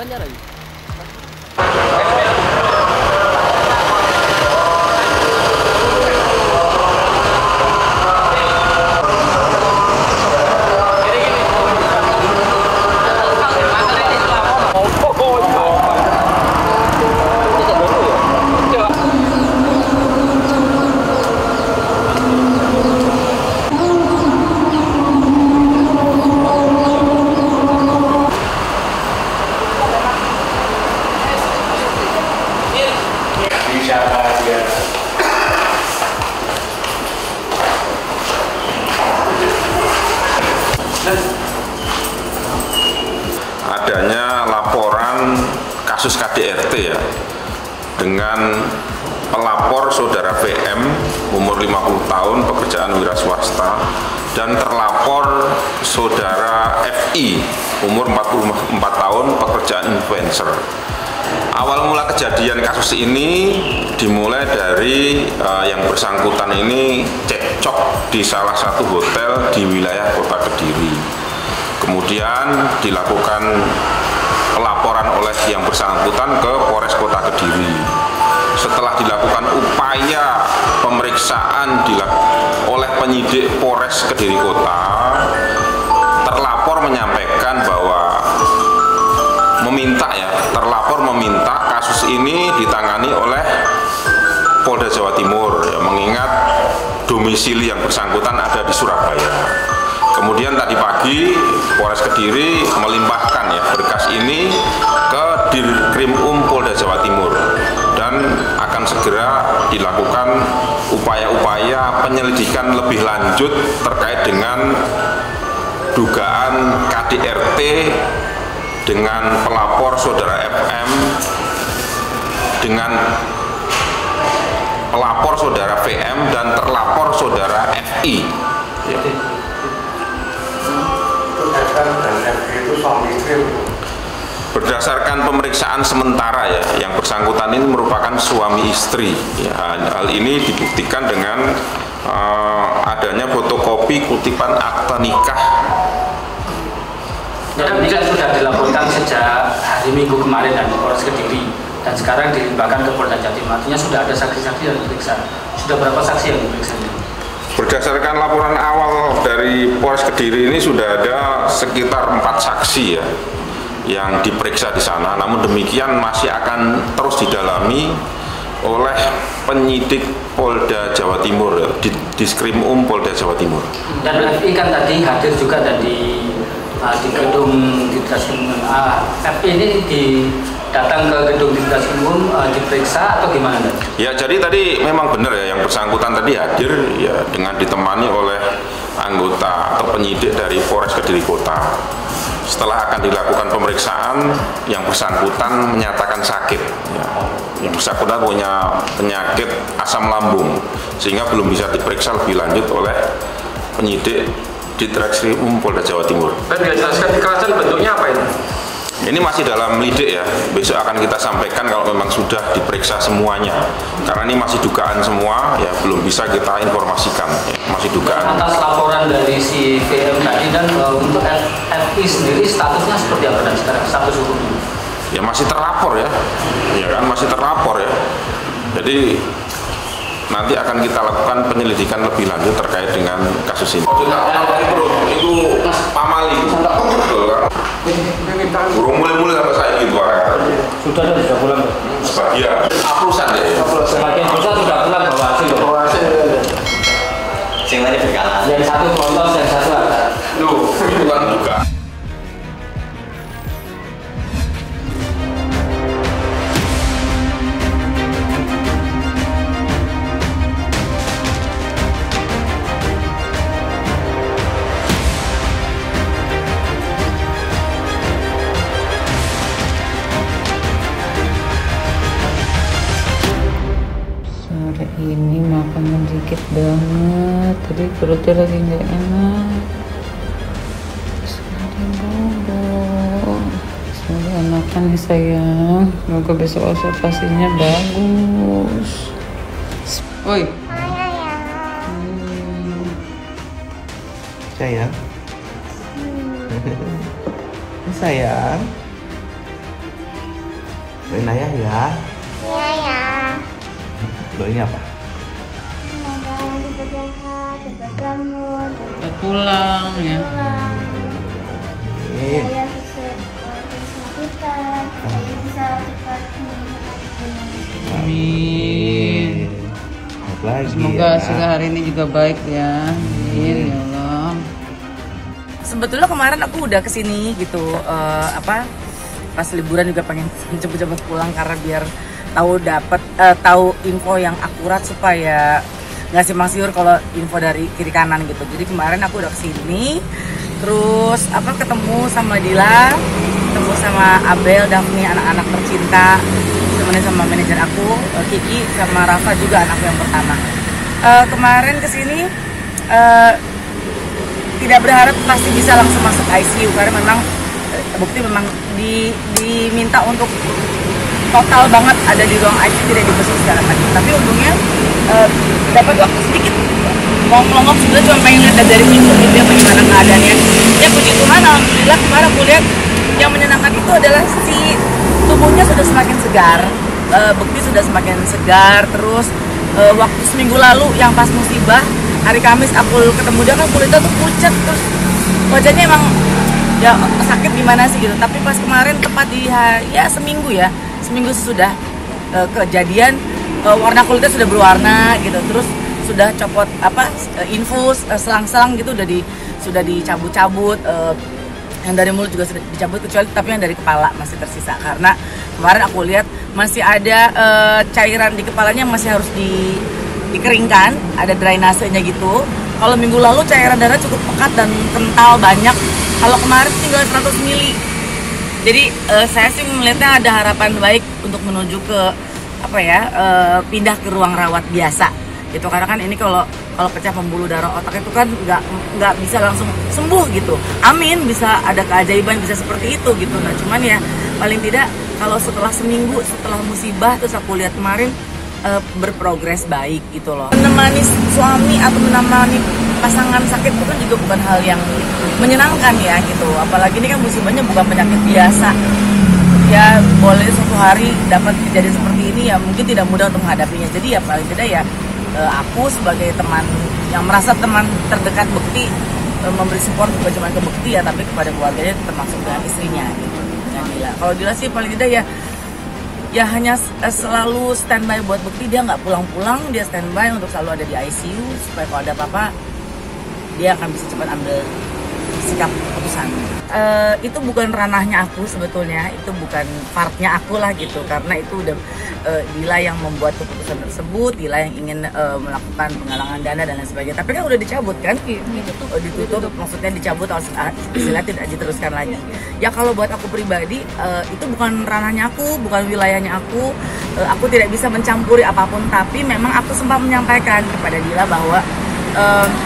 Anyar lagi. Adanya laporan kasus KDRT ya dengan pelapor saudara VM umur 50 tahun pekerjaan wira swasta dan terlapor saudara FI umur 44 tahun pekerjaan influencer. Awal mula kejadian kasus ini dimulai dari yang bersangkutan ini cekcok di salah satu hotel di wilayah Kota Kediri. Kemudian dilakukan pelaporan oleh yang bersangkutan ke Polres Kota Kediri. Setelah dilakukan upaya pemeriksaan oleh penyidik Polres Kediri Kota, terlapor menyampaikan bahwa terlapor meminta kasus ini ditangani oleh Polda Jawa Timur, ya, mengingat domisili yang bersangkutan ada di Surabaya. Kemudian tadi pagi Polres Kediri melimpahkan ya berkas ini ke Dirkrimum Polda Jawa Timur dan akan segera dilakukan upaya-upaya penyelidikan lebih lanjut terkait dengan dugaan KDRT dengan pelapor saudara FM dengan pelapor saudara VM dan terlapor saudara FI. Ya. Berdasarkan pemeriksaan sementara ya, yang bersangkutan ini merupakan suami istri. Ya, hal ini dibuktikan dengan adanya fotokopi kutipan akta nikah. Dan ini kan sudah dilaporkan sejak hari Minggu kemarin dan Polres Kediri dan sekarang dilimpahkan ke Polda Jatim. Artinya sudah ada saksi-saksi yang diperiksa. Sudah berapa saksi yang diperiksa? Berdasarkan laporan awal dari Polres Kediri ini sudah ada sekitar 4 saksi ya yang diperiksa di sana. Namun demikian masih akan terus didalami oleh penyidik Polda Jawa Timur, Diskrimum Polda Jawa Timur. Dan FI kan tadi hadir juga tadi di gedung Ditreskrimum. FI ini datang ke gedung Ditreskrimum diperiksa atau gimana? Ya, jadi tadi memang benar ya yang bersangkutan tadi hadir ya dengan ditemani oleh anggota atau penyidik dari Polres Kediri Kota. Setelah akan dilakukan pemeriksaan, yang bersangkutan menyatakan sakit. Ya. Yang bersangkutan punya penyakit asam lambung sehingga belum bisa diperiksa lebih lanjut oleh penyidik Ditreskrimum Polda Jawa Timur. Dan dijelaskan kekerasan bentuknya apa ini? Ini masih dalam lidik ya, besok akan kita sampaikan kalau memang sudah diperiksa semuanya. Karena ini masih dugaan semua, ya belum bisa kita informasikan, ya, masih dugaan. Atas laporan dari si VM tadi dan untuk FI sendiri statusnya seperti apa dan sekarang status hukumnya? Ya masih terlapor ya, ya kan masih terlapor ya. Jadi nanti akan kita lakukan penyelidikan lebih lanjut terkait dengan kasus ini. Itu pamali, burung mulai-mulai sampai saya gitu Sudah pulang. Sebagian apusan deh. Sebagian besar sudah pulang bawa hasil. Singanya berkala. Yang satu lolos, yang satu ada. Loh, itu kan juga. Sore ini makannya dikit banget, tadi perutnya lagi nggak enak. Sekarang bobo. Semoga enakan nih sayang, semoga besok observasinya bagus. Oi sayang. Sayang. Doain ayah ya. Iya ya. Doain apa? Semoga cepat sehat, cepat sembuh, Cepat pulang ya. pulang. Amin. Saya sukses bersama kita. Saya bisa cepat menikmati. Amin. Apa lagi Semoga ya? hasil hari ini juga baik ya. Amin ya Allah. Sebetulnya kemarin aku udah kesini gitu, pas liburan juga pengen cepet-cepet pulang karena biar tahu info yang akurat supaya nggak simpang siur kalau info dari kiri kanan gitu. Jadi kemarin aku udah kesini, terus ketemu sama Dila, ketemu sama Abel, Daphne, anak-anak tercinta, temenin sama manajer aku, Kiki sama Rafa juga anakku yang pertama. Kemarin kesini tidak berharap pasti bisa langsung masuk ICU karena memang bukti memang diminta untuk total banget ada di ruang ICU, tidak dibesuk segala macam. Tapi untungnya dapat waktu sedikit melongok sebenarnya, cuma pengen lihat dari pintu gitu ya bagaimana keadaannya. Ya puji Tuhan, alhamdulillah kemarin aku lihat yang menyenangkan itu adalah si tubuhnya sudah semakin segar, bukti sudah semakin segar. Terus waktu seminggu lalu yang pas musibah hari Kamis aku ketemu dia kan kulitnya tuh pucat, terus wajahnya emang ya sakit gimana sih gitu. Tapi pas kemarin tepat di seminggu sesudah kejadian, warna kulitnya sudah berwarna gitu, terus sudah copot infus, selang-selang gitu sudah dicabut-cabut, yang dari mulut juga sudah dicabut kecuali tapi yang dari kepala masih tersisa karena kemarin aku lihat masih ada cairan di kepalanya masih harus dikeringkan, ada drainasenya gitu. Kalau minggu lalu cairan darah cukup pekat dan kental banyak. Kalau kemarin tinggal 100 mili. Jadi saya sih melihatnya ada harapan baik untuk menuju ke pindah ke ruang rawat biasa. Gitu karena kan ini kalau pecah pembuluh darah otak itu kan nggak bisa langsung sembuh gitu. Amin, bisa ada keajaiban bisa seperti itu gitu. Nah cuman ya paling tidak kalau setelah seminggu setelah musibah terus aku lihat kemarin berprogres baik gitu loh. Menemani suami atau menemani pasangan sakit itu kan juga bukan hal yang menyenangkan ya gitu. Apalagi ini kan musibahnya bukan penyakit biasa. Ya boleh suatu hari dapat kejadian seperti ini ya mungkin tidak mudah untuk menghadapinya. Jadi ya paling tidak ya aku sebagai teman yang merasa teman terdekat Bekti memberi support bukan cuma ke Bekti ya tapi kepada keluarganya termasuk dengan istrinya gitu. Dengan Dila. Kalau Dila sih paling tidak ya hanya selalu standby buat Bekti, dia nggak pulang-pulang, dia standby untuk selalu ada di ICU supaya kalau ada apa-apa dia akan bisa cepat ambil sikap keputusan. Itu bukan ranahnya aku sebetulnya, itu bukan partnya aku lah gitu karena itu udah Dila yang membuat keputusan tersebut, Dila yang ingin melakukan penggalangan dana dan lain sebagainya. Tapi kan udah dicabut kan? Ditutup, maksudnya dicabut istilah tidak diteruskan lagi. Ya kalau buat aku pribadi itu bukan ranahnya aku, bukan wilayahnya aku. Aku tidak bisa mencampuri apapun, tapi memang aku sempat menyampaikan kepada Dila bahwa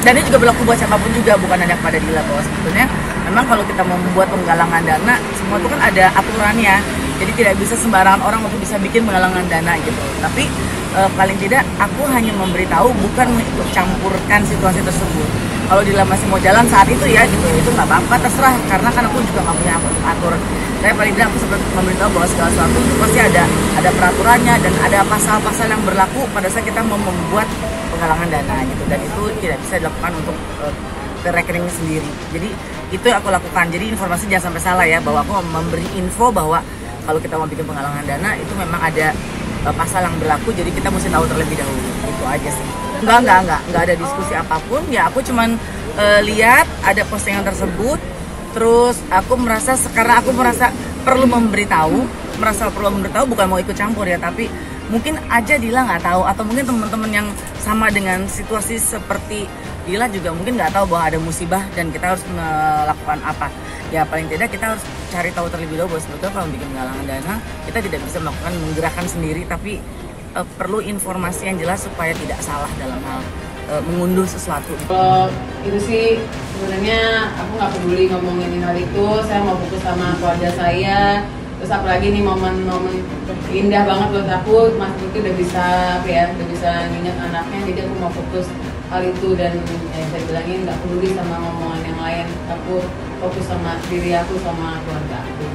dan ini juga berlaku buat siapapun juga, bukan hanya kepada Dila, bahwa sebetulnya memang kalau kita mau membuat penggalangan dana semua itu kan ada aturannya, jadi tidak bisa sembarangan orang untuk bisa bikin penggalangan dana gitu. Tapi paling tidak aku hanya memberitahu, bukan mengikut campurkan situasi tersebut. Kalau Dila masih mau jalan saat itu ya gitu, itu nggak apa-apa, terserah, karena kan aku juga nggak punya atur. Tapi paling tidak aku sempat memberitahu bahwa segala sesuatu itu pasti ada peraturannya dan ada pasal-pasal yang berlaku pada saat kita mau membuat penggalangan dana gitu, dan itu tidak bisa dilakukan untuk ke rekening sendiri. Jadi itu yang aku lakukan. Jadi informasi jangan sampai salah ya, bahwa aku memberi info bahwa kalau kita mau bikin penggalangan dana itu memang ada pasal yang berlaku, jadi kita mesti tahu terlebih dahulu. Itu aja sih. Enggak ada diskusi apapun ya. Aku cuman lihat ada postingan tersebut, terus aku merasa perlu memberitahu, bukan mau ikut campur ya, tapi mungkin aja Dila nggak tahu, atau mungkin teman-teman yang sama dengan situasi seperti Dila juga mungkin nggak tahu bahwa ada musibah dan kita harus melakukan apa. Ya paling tidak kita harus cari tahu terlebih dahulu bahwa sebetulnya kalau bikin penggalangan dana kita tidak bisa menggerakkan sendiri, tapi perlu informasi yang jelas supaya tidak salah dalam hal mengunduh sesuatu. Kalau itu sih sebenarnya aku nggak peduli ngomongin hal itu, saya mau fokus sama keluarga saya. Terus apalagi nih momen-momen indah banget buat aku, Mas Bukti udah bisa nginget anaknya, jadi aku mau fokus hal itu. Dan ya saya bilangin nggak peduli sama ngomongan yang lain, aku fokus sama diri aku sama keluarga aku.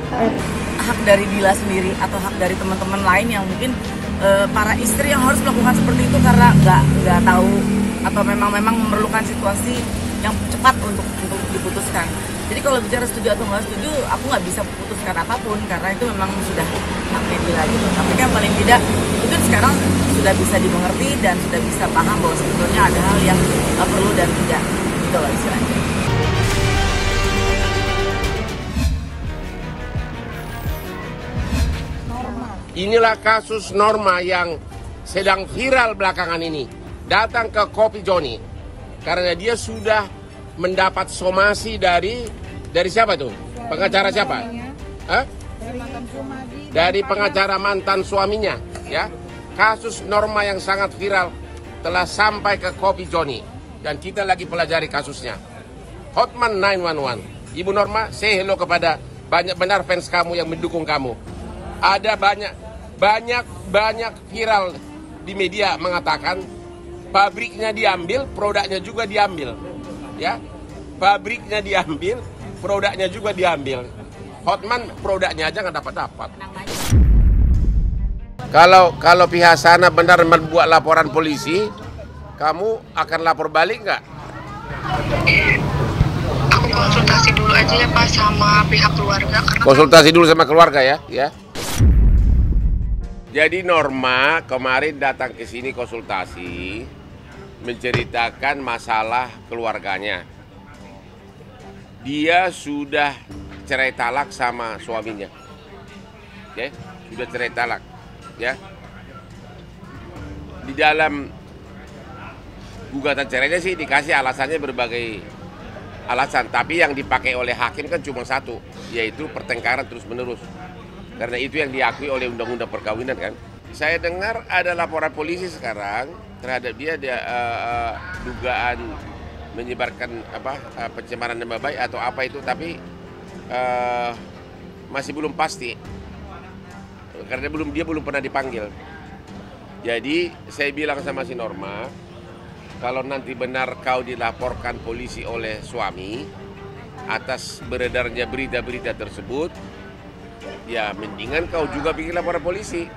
hak dari Dila sendiri atau hak dari teman-teman lain yang mungkin para istri yang harus melakukan seperti itu karena nggak tahu atau memang memerlukan situasi yang cepat untuk diputuskan. Jadi kalau bicara setuju atau nggak setuju, aku nggak bisa putuskan apapun karena itu memang sudah haknya Dila gitu. Tapi kan paling tidak itu sekarang sudah bisa dimengerti dan sudah bisa paham bahwa sebetulnya ada hal yang perlu dan tidak gitu loh istilahnya. Inilah kasus Norma yang sedang viral belakangan ini. Datang ke Kopi Joni karena dia sudah mendapat somasi dari siapa tuh? Pengacara siapa? Hah? Dari pengacara mantan suaminya, ya. Kasus Norma yang sangat viral telah sampai ke Kopi Joni dan kita lagi pelajari kasusnya. Hotman 911. Ibu Norma, say hello kepada banyak benar fans kamu yang mendukung kamu. Ada banyak viral di media mengatakan pabriknya diambil, produknya juga diambil. Ya. Pabriknya diambil, produknya juga diambil. Hotman produknya aja nggak dapat. Kalau pihak sana benar membuat laporan polisi, kamu akan lapor balik nggak? Aku konsultasi dulu aja ya Pak sama pihak keluarga. Konsultasi dulu sama keluarga ya. Jadi Norma kemarin datang ke sini konsultasi, menceritakan masalah keluarganya. Dia sudah cerai talak sama suaminya, ya, sudah cerai talak, ya. Di dalam gugatan cerainya sih dikasih alasannya berbagai alasan, tapi yang dipakai oleh hakim kan cuma satu, yaitu pertengkaran terus-menerus. Karena itu yang diakui oleh undang-undang perkawinan kan. Saya dengar ada laporan polisi sekarang terhadap dia dugaan menyebarkan pencemaran nama baik atau apa itu, tapi masih belum pasti karena dia belum pernah dipanggil. Jadi saya bilang sama si Norma, kalau nanti benar kau dilaporkan polisi oleh suami atas beredarnya berita-berita tersebut, ya mendingan kau juga bikin laporan polisi.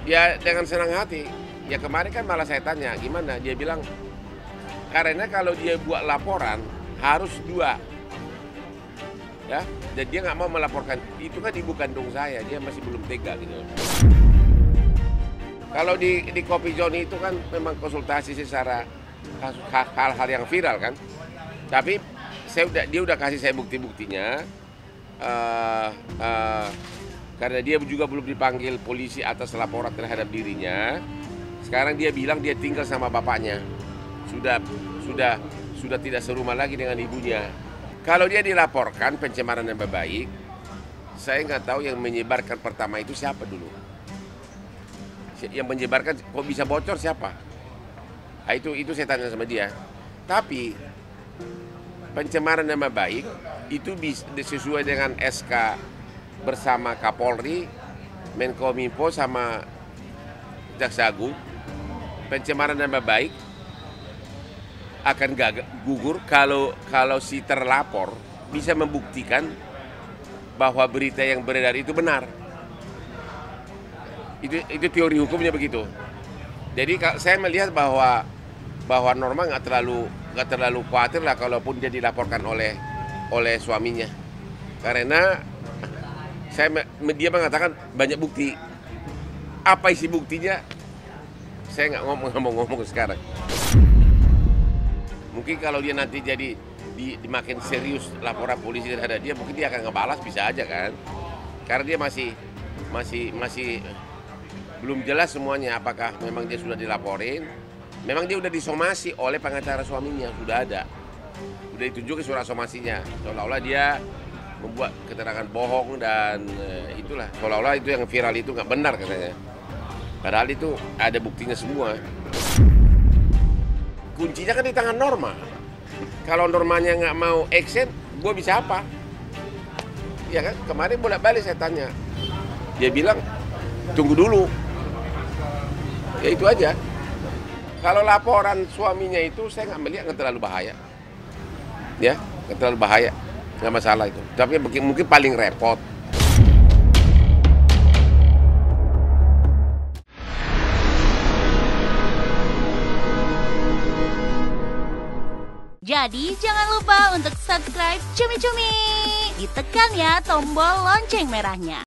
Ya dengan senang hati. Ya kemarin kan malah saya tanya gimana, dia bilang karena kalau dia buat laporan harus 2, ya, dan dia nggak mau melaporkan. Itu kan ibu kandung saya, dia masih belum tega gitu. Kalau di Kopi Joni itu kan memang konsultasi secara hal-hal yang viral kan. Tapi dia udah kasih saya bukti-buktinya. Karena dia juga belum dipanggil polisi atas laporan terhadap dirinya. Sekarang dia bilang dia tinggal sama bapaknya. Sudah tidak serumah lagi dengan ibunya. Kalau dia dilaporkan pencemaran nama baik, saya nggak tahu yang menyebarkan pertama itu siapa dulu. Yang menyebarkan kok bisa bocor siapa? Nah, itu saya tanya sama dia. Tapi pencemaran nama baik itu sesuai dengan SK bersama Kapolri, Menkominfo sama Jaksa Agung. Pencemaran nama baik akan gugur kalau si terlapor bisa membuktikan bahwa berita yang beredar itu benar. Itu teori hukumnya begitu. Jadi saya melihat bahwa Norma nggak terlalu khawatir lah kalaupun dia dilaporkan oleh suaminya, karena dia mengatakan banyak bukti. Apa isi buktinya? Saya nggak ngomong sekarang. Mungkin kalau dia nanti jadi dimakin serius laporan polisi terhadap dia, mungkin dia akan ngebalas, bisa aja kan? Karena dia masih belum jelas semuanya, apakah memang dia sudah dilaporin, memang dia sudah disomasi oleh pengacara suaminya, sudah ditunjukin surat somasinya, seolah-olah dia membuat keterangan bohong dan itulah, seolah-olah itu yang viral itu nggak benar katanya. Padahal itu ada buktinya semua. Kuncinya kan di tangan Norma. Kalau Normanya nggak mau action, gue bisa apa? Ya kan, kemarin bolak-balik saya tanya, dia bilang tunggu dulu. Ya itu aja. Kalau laporan suaminya itu saya nggak melihat nggak terlalu bahaya. Ya, nggak terlalu bahaya. nggak masalah itu. Tapi mungkin paling repot. Jadi jangan lupa untuk subscribe Cumi Cumi. Ditekan ya tombol lonceng merahnya.